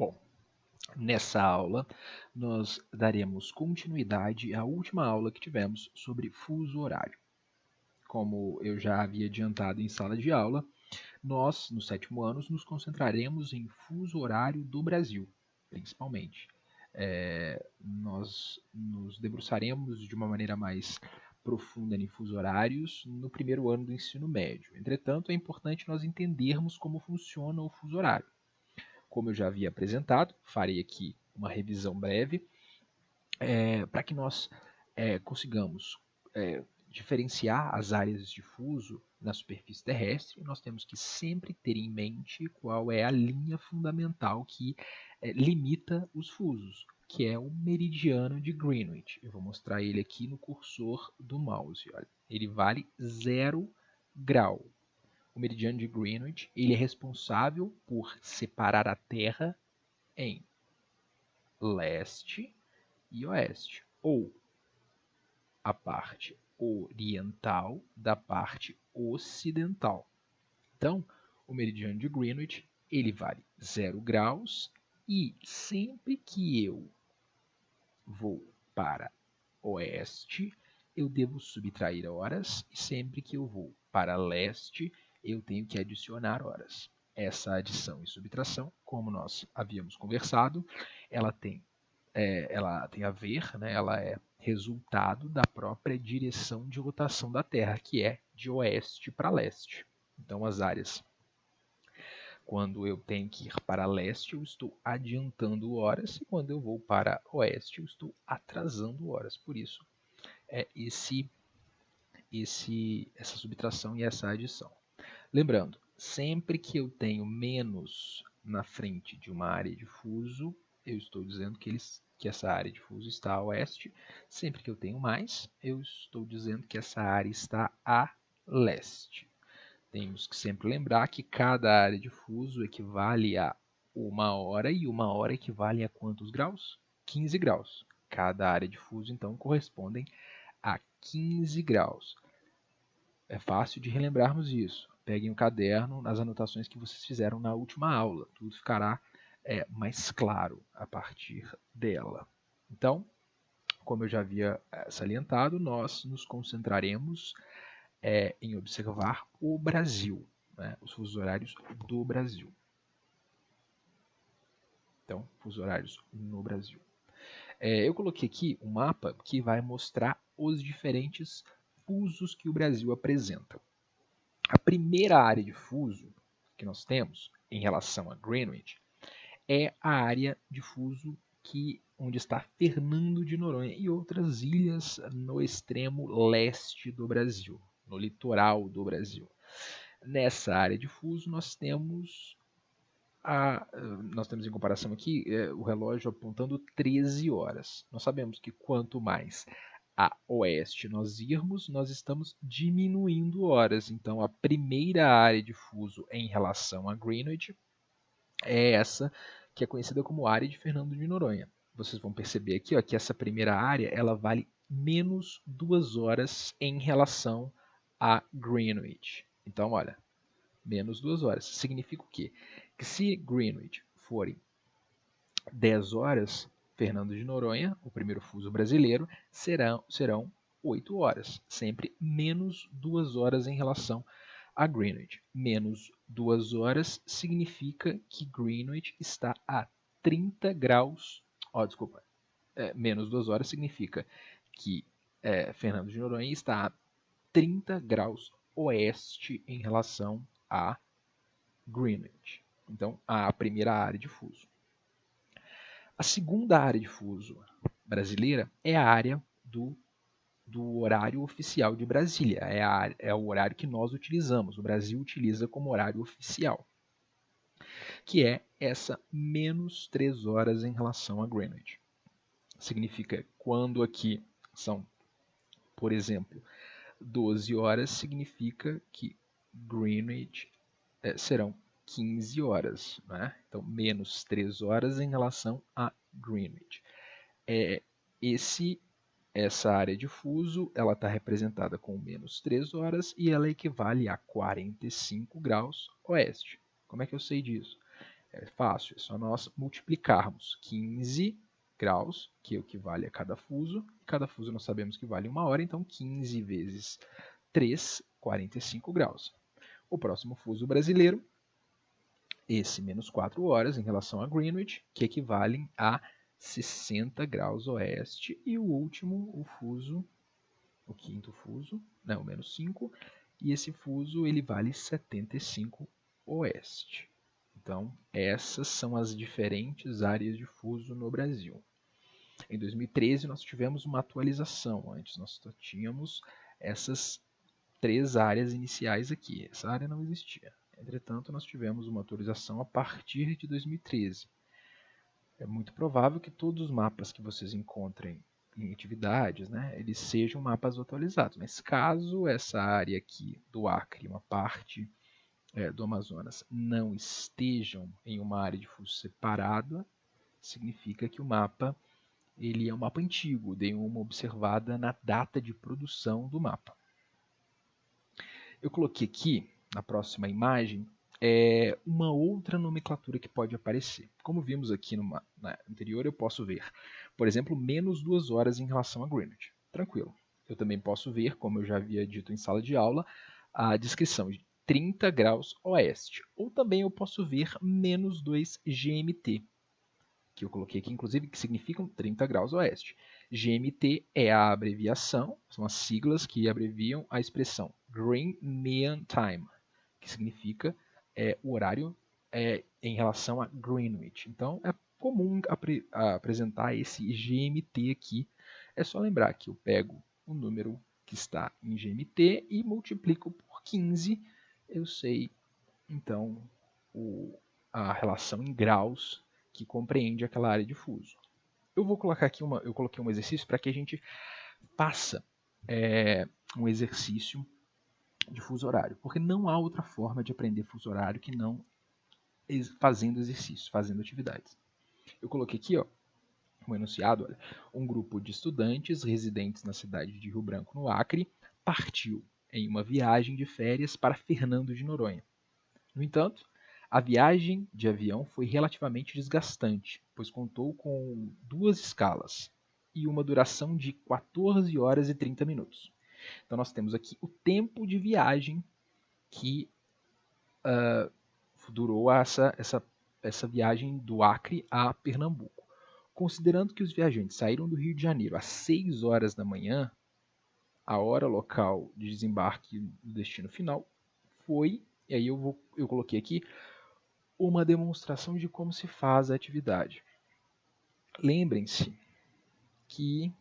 Bom, nessa aula nós daremos continuidade à última aula que tivemos sobre fuso horário. Como eu já havia adiantado em sala de aula, nós, no sétimo ano, nos concentraremos em fuso horário do Brasil, principalmente. Nós nos debruçaremos de uma maneira mais profunda em fuso horários no primeiro ano do ensino médio. Entretanto, é importante nós entendermos como funciona o fuso horário. Como eu já havia apresentado, farei aqui uma revisão breve para que nós consigamos diferenciar as áreas de fuso na superfície terrestre. Nós temos que sempre ter em mente qual é a linha fundamental que limita os fusos, que é o meridiano de Greenwich. Eu vou mostrar ele aqui no cursor do mouse. Olha. Ele vale 0 grau. O meridiano de Greenwich ele é responsável por separar a Terra em leste e oeste, ou a parte oriental da parte ocidental. Então, o meridiano de Greenwich ele vale 0 graus e sempre que eu vou para oeste, eu devo subtrair horas e sempre que eu vou para leste, eu tenho que adicionar horas. Essa adição e subtração, como nós havíamos conversado, ela tem a ver, né, ela é resultado da própria direção de rotação da Terra, que é de oeste para leste. Então, as áreas, quando eu tenho que ir para leste, eu estou adiantando horas, e quando eu vou para oeste, eu estou atrasando horas. Por isso, essa subtração e essa adição. Lembrando, sempre que eu tenho menos na frente de uma área de fuso, eu estou dizendo que essa área de fuso está a oeste. Sempre que eu tenho mais, eu estou dizendo que essa área está a leste. Temos que sempre lembrar que cada área de fuso equivale a 1 hora, e 1 hora equivale a quantos graus? 15 graus. Cada área de fuso, então, corresponde a 15 graus. É fácil de relembrarmos isso. Peguem o caderno nas anotações que vocês fizeram na última aula. Tudo ficará mais claro a partir dela. Então, como eu já havia salientado, nós nos concentraremos em observar o Brasil, né, os fusos horários do Brasil. Então, fusos horários no Brasil. Eu coloquei aqui um mapa que vai mostrar os diferentes fusos que o Brasil apresenta. A primeira área de fuso que nós temos em relação a Greenwich é a área de fuso onde está Fernando de Noronha e outras ilhas no extremo leste do Brasil, no litoral do Brasil. Nessa área de fuso nós temos em comparação aqui o relógio apontando 13 horas. Nós sabemos que quanto mais a oeste nós irmos, nós estamos diminuindo horas. Então, a primeira área de fuso em relação a Greenwich é essa que é conhecida como área de Fernando de Noronha. Vocês vão perceber aqui que essa primeira área ela vale menos 2 horas em relação a Greenwich. Então, olha, menos 2 horas. Significa o quê? Que se Greenwich forem 10 horas, Fernando de Noronha, o primeiro fuso brasileiro, serão 8 horas, sempre menos 2 horas em relação a Greenwich. Menos 2 horas significa que Greenwich está a 30 graus. Menos 2 horas significa que Fernando de Noronha está a 30 graus oeste em relação a Greenwich. Então, a primeira área de fuso. A segunda área de fuso brasileira é a área do horário oficial de Brasília. É o horário que nós utilizamos, o Brasil utiliza como horário oficial, que é essa menos 3 horas em relação a Greenwich. Significa quando aqui são, por exemplo, 12 horas, significa que Greenwich serão 15 horas. Né? Então, menos 3 horas em relação a Greenwich. Essa área de fuso está representada com menos 3 horas e ela equivale a 45 graus oeste. Como é que eu sei disso? É fácil, é só nós multiplicarmos 15 graus, que equivale a cada fuso. Cada fuso nós sabemos que vale 1 hora, então 15 vezes 3, 45 graus. O próximo fuso brasileiro, esse menos 4 horas em relação a Greenwich, que equivalem a 60 graus oeste. E o último, o quinto fuso, o menos 5, e esse fuso ele vale 75 oeste. Então, essas são as diferentes áreas de fuso no Brasil. Em 2013, nós tivemos uma atualização. Antes, nós só tínhamos essas 3 áreas iniciais aqui. Essa área não existia. Entretanto, nós tivemos uma atualização a partir de 2013. É muito provável que todos os mapas que vocês encontrem em atividades, eles sejam mapas atualizados. Mas caso essa área aqui do Acre, uma parte do Amazonas, não estejam em uma área de fuso separada, significa que o mapa ele é um mapa antigo. Dei uma observada na data de produção do mapa. Eu coloquei aqui, na próxima imagem, uma outra nomenclatura que pode aparecer. Como vimos aqui na anterior, eu posso ver, por exemplo, menos 2 horas em relação a Greenwich. Tranquilo. Eu também posso ver, como eu já havia dito em sala de aula, a descrição de 30 graus oeste. Ou também eu posso ver menos 2 GMT, que eu coloquei aqui, inclusive, que significam 30 graus oeste. GMT é a abreviação, são as siglas que abreviam a expressão Green Mean Time, que significa o horário em relação a Greenwich. Então, é comum apresentar esse GMT aqui. É só lembrar que eu pego o número que está em GMT e multiplico por 15. Eu sei, então, a relação em graus que compreende aquela área de fuso. Eu vou colocar aqui eu coloquei um exercício para que a gente faça um exercício de fuso horário, porque não há outra forma de aprender fuso horário que não fazendo exercícios, fazendo atividades. Eu coloquei aqui, um enunciado, olha, um grupo de estudantes residentes na cidade de Rio Branco, no Acre, partiu em uma viagem de férias para Fernando de Noronha. No entanto, a viagem de avião foi relativamente desgastante, pois contou com 2 escalas e uma duração de 14 horas e 30 minutos. Então nós temos aqui o tempo de viagem que durou essa viagem do Acre a Pernambuco. Considerando que os viajantes saíram do Rio de Janeiro às 6 horas da manhã, a hora local de desembarque do destino final foi, e aí eu coloquei aqui, uma demonstração de como se faz a atividade. Lembrem-se que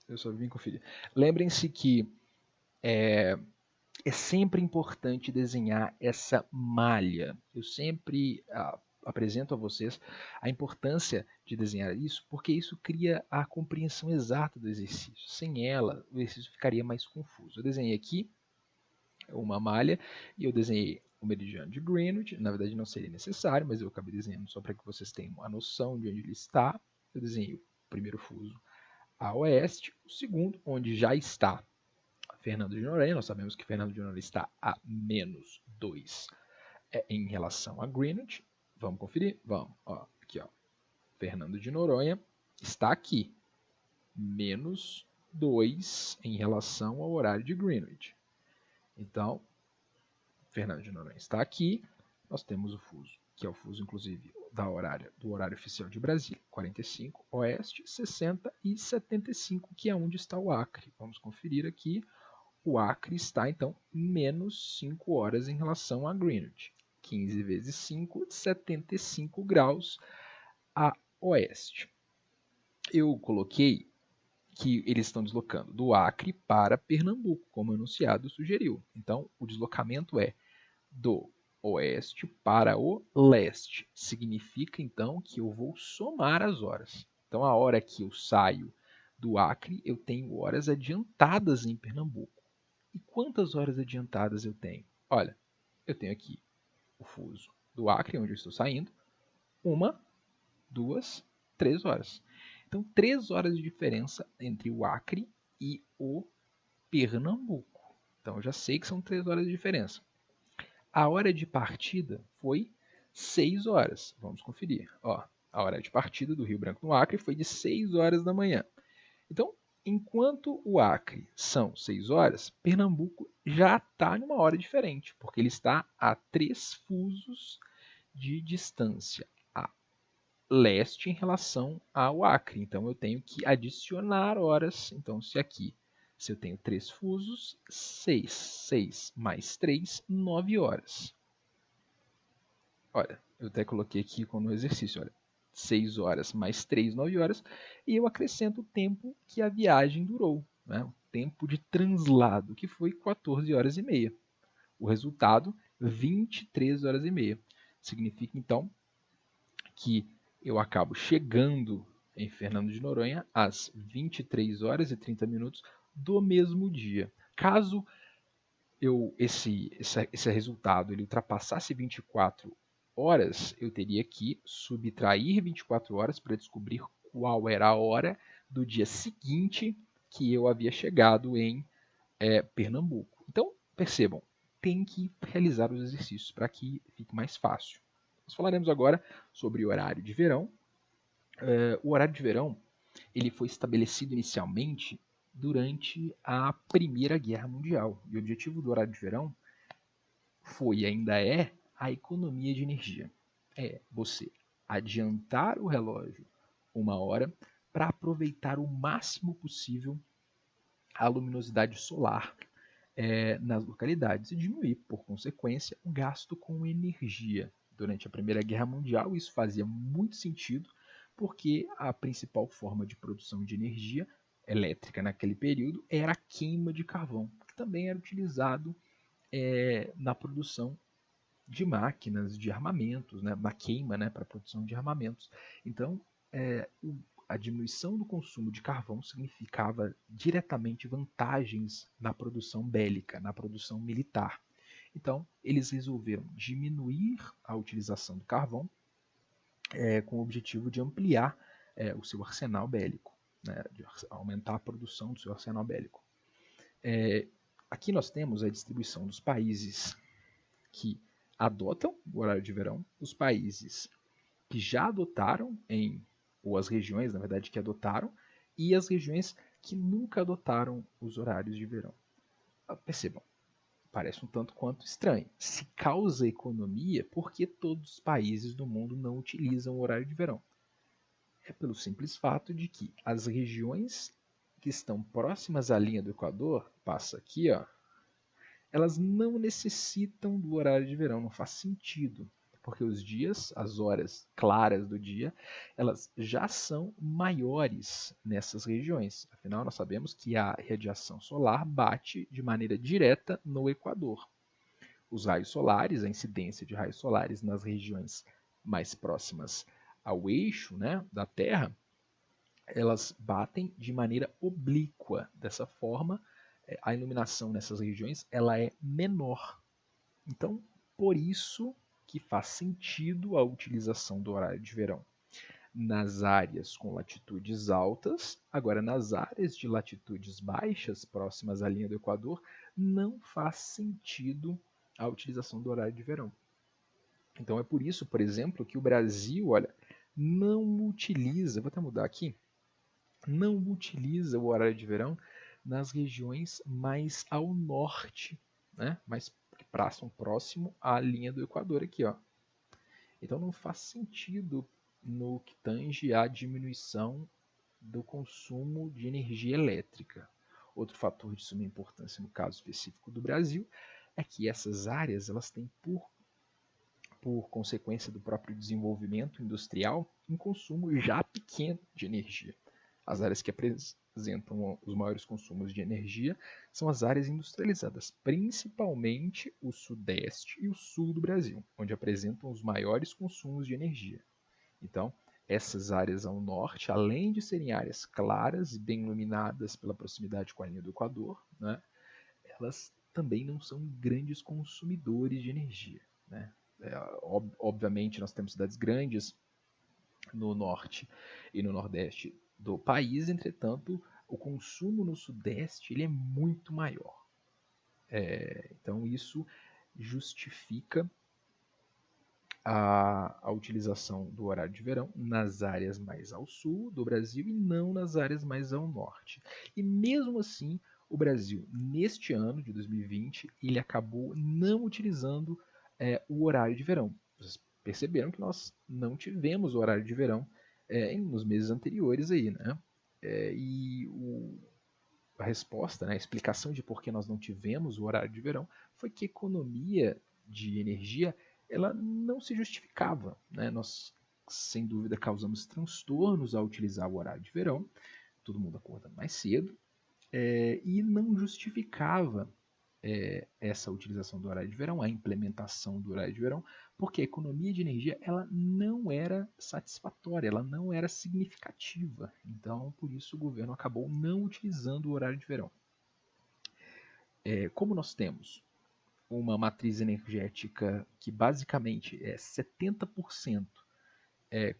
eu só vim conferir. Lembrem-se que é sempre importante desenhar essa malha. Eu sempre apresento a vocês a importância de desenhar isso, porque isso cria a compreensão exata do exercício. Sem ela, o exercício ficaria mais confuso. Eu desenhei aqui uma malha e eu desenhei o meridiano de Greenwich. Na verdade, não seria necessário, mas eu acabei desenhando só para que vocês tenham a noção de onde ele está. Eu desenhei o primeiro fuso a oeste, o segundo, onde já está Fernando de Noronha. Nós sabemos que Fernando de Noronha está a menos 2 em relação a Greenwich. Vamos conferir? Vamos. Aqui, Fernando de Noronha está aqui, menos 2 em relação ao horário de Greenwich. Então, Fernando de Noronha está aqui. Nós temos o fuso, que é o fuso, inclusive, do horário oficial de Brasília, 45 oeste, 60 e 75, que é onde está o Acre. Vamos conferir aqui. O Acre está, então, menos 5 horas em relação a Greenwich. 15 vezes 5, 75 graus a oeste. Eu coloquei que eles estão deslocando do Acre para Pernambuco, como o enunciado sugeriu. Então, o deslocamento é do oeste para o leste. Significa, então, que eu vou somar as horas. Então, a hora que eu saio do Acre, eu tenho horas adiantadas em Pernambuco. E quantas horas adiantadas eu tenho? Olha, eu tenho aqui o fuso do Acre, onde eu estou saindo, 1, 2, 3 horas. Então, 3 horas de diferença entre o Acre e o Pernambuco. Então, eu já sei que são 3 horas de diferença. A hora de partida foi 6 horas. Vamos conferir. Ó, a hora de partida do Rio Branco no Acre foi de 6 horas da manhã. Então, enquanto o Acre são 6 horas, Pernambuco já está em uma hora diferente, porque ele está a 3 fusos de distância a leste em relação ao Acre. Então, eu tenho que adicionar horas. Então, se eu tenho 3 fusos, 6 mais 3, 9 horas. Olha, eu até coloquei aqui como exercício, olha, 6 horas mais 3, 9 horas, e eu acrescento o tempo que a viagem durou, né? O tempo de translado, que foi 14 horas e meia. O resultado, 23 horas e meia. Significa, então, que eu acabo chegando em Fernando de Noronha às 23 horas e 30 minutos do mesmo dia. Caso esse resultado ele ultrapassasse 24 horas, eu teria que subtrair 24 horas para descobrir qual era a hora do dia seguinte que eu havia chegado em Pernambuco. Então, percebam, tem que realizar os exercícios para que fique mais fácil. Nós falaremos agora sobre o horário de verão. O horário de verão ele foi estabelecido inicialmente durante a Primeira Guerra Mundial. E o objetivo do horário de verão foi e ainda é a economia de energia. É você adiantar o relógio 1 hora para aproveitar o máximo possível a luminosidade solar nas localidades e diminuir, por consequência, o gasto com energia. Durante a Primeira Guerra Mundial, isso fazia muito sentido, porque a principal forma de produção de energia elétrica naquele período era a queima de carvão, que também era utilizado na produção de máquinas, de armamentos, né, na queima, né, para a produção de armamentos. Então, a diminuição do consumo de carvão significava diretamente vantagens na produção bélica, na produção militar. Então, eles resolveram diminuir a utilização do carvão com o objetivo de ampliar o seu arsenal bélico, né, de aumentar a produção do seu arsenal bélico. Aqui nós temos a distribuição dos países que adotam o horário de verão, os países que já adotaram, ou as regiões, na verdade, que adotaram, e as regiões que nunca adotaram os horários de verão. Percebam, parece um tanto quanto estranho. Se causa economia, por que todos os países do mundo não utilizam o horário de verão? É pelo simples fato de que as regiões que estão próximas à linha do Equador, passa aqui, ó, elas não necessitam do horário de verão, não faz sentido, porque os dias, as horas claras do dia, elas já são maiores nessas regiões. Afinal, nós sabemos que a radiação solar bate de maneira direta no Equador. Os raios solares, a incidência de raios solares nas regiões mais próximas ao eixo, né, da Terra, elas batem de maneira oblíqua. Dessa forma, a iluminação nessas regiões ela é menor. Então, por isso que faz sentido a utilização do horário de verão nas áreas com latitudes altas. Agora, nas áreas de latitudes baixas, próximas à linha do Equador, não faz sentido a utilização do horário de verão. Então, é por isso, por exemplo, que o Brasil, olha, não utiliza, vou até mudar aqui, não utiliza o horário de verão nas regiões mais ao norte, né? Mais que passam próximo à linha do Equador aqui, ó. Então não faz sentido no que tange à diminuição do consumo de energia elétrica. Outro fator de suma importância no caso específico do Brasil é que essas áreas elas têm por consequência do próprio desenvolvimento industrial um consumo já pequeno de energia. As áreas que apresentam os maiores consumos de energia são as áreas industrializadas, principalmente o sudeste e o sul do Brasil, onde apresentam os maiores consumos de energia. Então, essas áreas ao norte, além de serem áreas claras e bem iluminadas pela proximidade com a linha do Equador, né, elas também não são grandes consumidores de energia. Né? Obviamente, nós temos cidades grandes no norte e no nordeste do país. Entretanto, o consumo no sudeste ele é muito maior. Então isso justifica a utilização do horário de verão nas áreas mais ao sul do Brasil e não nas áreas mais ao norte. E mesmo assim, o Brasil, neste ano de 2020, ele acabou não utilizando o horário de verão. Vocês perceberam que nós não tivemos o horário de verão nos meses anteriores aí, né? A resposta, né, a explicação de por que nós não tivemos o horário de verão foi que a economia de energia ela não se justificava. Né? Nós, sem dúvida, causamos transtornos ao utilizar o horário de verão, todo mundo acordando mais cedo, e não justificava essa utilização do horário de verão, a implementação do horário de verão, porque a economia de energia ela não era satisfatória, ela não era significativa. Então, por isso, o governo acabou não utilizando o horário de verão. Como nós temos uma matriz energética que basicamente é 70%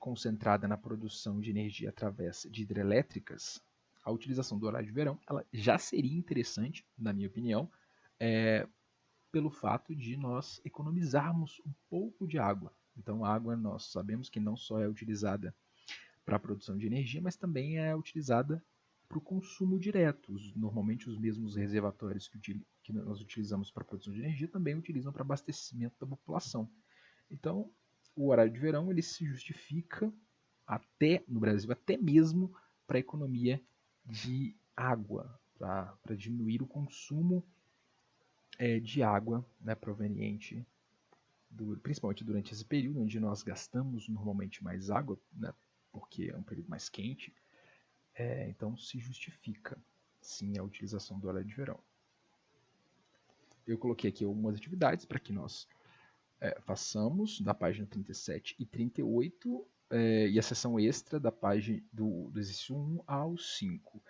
concentrada na produção de energia através de hidrelétricas, a utilização do horário de verão ela já seria interessante, na minha opinião, pelo fato de nós economizarmos um pouco de água. Então, a água nós sabemos que não só é utilizada para a produção de energia, mas também é utilizada para o consumo direto. Normalmente, os mesmos reservatórios que nós utilizamos para a produção de energia também utilizam para abastecimento da população. Então, o horário de verão ele se justifica até no Brasil, até mesmo para a economia de água, para diminuir o consumo de água, né, proveniente principalmente durante esse período onde nós gastamos normalmente mais água, né, porque é um período mais quente. Então se justifica sim a utilização do horário de verão. Eu coloquei aqui algumas atividades para que nós façamos na página 37 e 38 e a sessão extra da página do exercício 1 ao 5.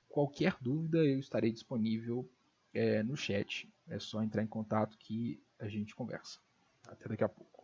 Qualquer dúvida eu estarei disponível no chat. É só entrar em contato que a gente conversa. Até daqui a pouco.